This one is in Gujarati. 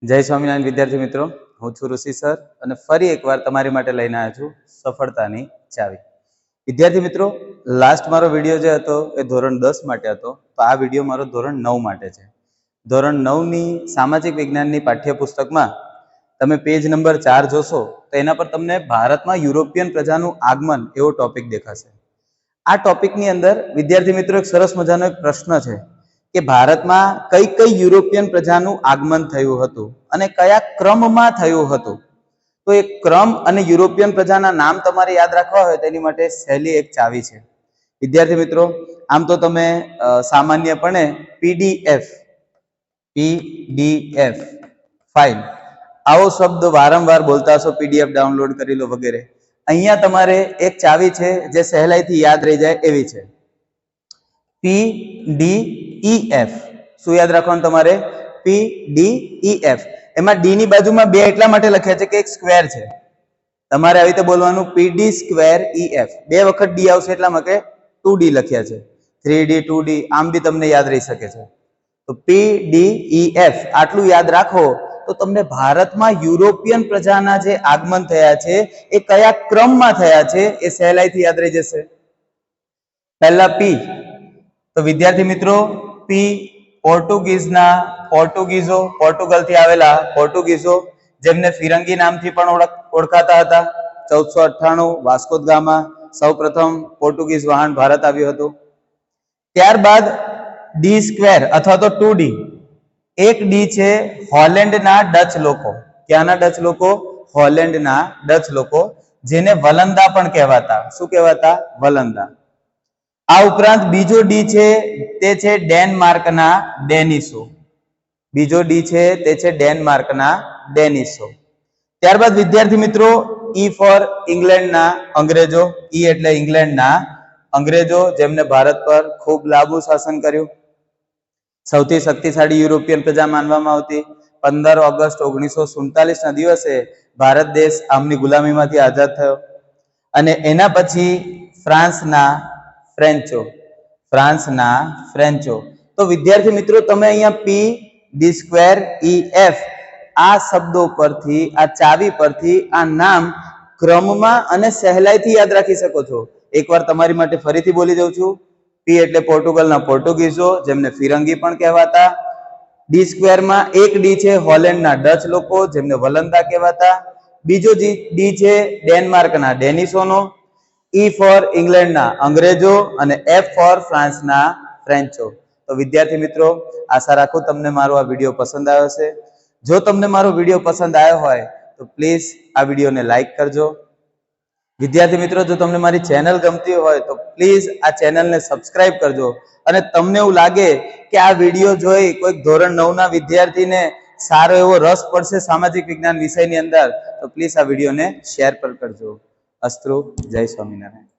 જય સ્વામિનારાયણ વિદ્યાર્થી મિત્રો, હું છું ઋષિ સર અને ફરી એકવાર તમારી માટે લઈને આવ્યો છું સફળતાની ચાવી. વિદ્યાર્થી મિત્રો, લાસ્ટ મારો વિડીયો જે હતો એ ધોરણ 10 માટે હતો, તો આ વિડીયો મારો ધોરણ 9 માટે છે. ધોરણ 9ની સામાજિક વિજ્ઞાનની પાઠ્યપુસ્તકમાં તમે પેજ નંબર 4 જોશો તો એના પર તમને ભારતમાં યુરોપિયન પ્રજાનું આગમન એવો ટોપિક દેખાશે. આ ટોપિકની અંદર વિદ્યાર્થી મિત્રો એક સરસ મજાનો એક પ્રશ્ન છે કે ભારતમાં કઈ કઈ યુરોપિયન પ્રજાનું આગમન થયું હતું અને કયા ક્રમમાં થયું હતું. તો એ ક્રમ અને યુરોપિયન પ્રજાના નામ તમારે યાદ રાખવા હોય તેની માટે સહેલી એક ચાવી છે. વિદ્યાર્થી મિત્રો, આમ તો તમે સામાન્યપણે પીડીએફ ફાઇલ આવો શબ્દ વારંવાર બોલતા હશો, પીડીએફ ડાઉનલોડ કરી લો વગેરે. અહીંયા તમારે એક ચાવી છે જે સહેલાઈથી યાદ રહી જાય એવી છે, PDF. શું યાદ રાખવાનું તમારે? PDF. એમાં ડી ની બાજુમાં 2 એટલા માટે લખ્યા છે કે એક સ્ક્વેર છે. તમારે આવી રીતે બોલવાનું PD²EF. 2 વખત ડી આવશે એટલા માટે 2D લખ્યા છે. 3D 2D આમ બી તમને યાદ રહી શકે છે. તો PDF આટલું યાદ રાખો તો તમને ભારતમાં યુરોપિયન પ્રજાના જે આગમન થયા છે એ કયા ક્રમમાં થયા છે એ સહેલાઈથી યાદ રહી જશે. પહેલા પી, તો વિદ્યાર્થી મિત્રો પી પોર્ટુગલથી આવેલા પોર્ટુગીઝો, જેમને ફિરંગી નામથી પણ ઓળખાતા હતા. 1498 વાસ્કો દ ગામા સૌપ્રથમ પોર્ટુગીઝ વહાણ ભારત આવ્યું હતું. ત્યારબાદ D² અથવા તો 2D. એક ડી છે હોલેન્ડના ડચ લોકો. ક્યાંના ડચ લોકો? હોલેન્ડના ડચ લોકો, જેને વલંદા પણ કહેવાતા. શું કહેવાતા? વલંદા. આ ઉપરાંત બીજો ડી છે તે છે ડેનમાર્કના ડેનિસો. બીજો ડી છે તે છે ડેનમાર્કના ડેનિસો. ત્યારબાદ વિદ્યાર્થી મિત્રો ઈ ફોર ઇંગ્લેન્ડના અંગ્રેજો. ઈ એટલે ઇંગ્લેન્ડના અંગ્રેજો, જેમને ભારત પર ખૂબ લાંબુ શાસન કર્યું. સૌથી શક્તિશાળી યુરોપિયન પ્રજા માનવામાં આવતી. 15 ઓગસ્ટ 1947 ના દિવસે ભારત દેશ આમની ગુલામીમાંથી આઝાદ થયો. અને એના પછી ફ્રાન્સના ફ્રેન્ચો. તો વિદ્યાર્થી મિત્રો તમે અહીંયા PD²EF આ શબ્દો પરથી, આ ચાવી પરથી આ નામ ક્રમમાં અને સહેલાઈથી યાદ રાખી શકો છો. એકવાર તમારી માટે ફરીથી બોલી દઉં છું. પી એટલે પોર્ટુગલના પોર્ટુગીઝો, જેમને ફિરંગી પણ કહેવાતા. D² માં એક ડી છે હોલેન્ડના ડચ લોકો, જેમને વલંદા કહેવાતા. બીજો ડી છે ડેનમાર્કના ડેનિસોનો. ઈ ફોર ઇંગ્લેન્ડના અંગ્રેજો અને F ફોર ફ્રાન્સના ફ્રેન્ચો. તો વિદ્યાર્થી મિત્રો, આશા રાખું તમને મારો આ વિડીયો પસંદ આવ્યો છે. જો તમને મારો વિડીયો પસંદ આવ્યો હોય તો પ્લીઝ આ વિડીયોને લાઈક કરજો. વિદ્યાર્થી મિત્રો, જો તમને મારી ચેનલ ગમતી હોય તો પ્લીઝ આ ચેનલને સબસ્ક્રાઇબ કરજો. અને તમને એવું લાગે કે આ વિડીયો જોઈ કોઈક ધોરણ 9 ના વિદ્યાર્થીને સારો એવો રસ પડશે સામાજિક વિજ્ઞાન વિષયની અંદર, તો પ્લીઝ આ વિડીયોને શેર પર કરજો. અસ્તુ. જય સ્વામિનારાયણ.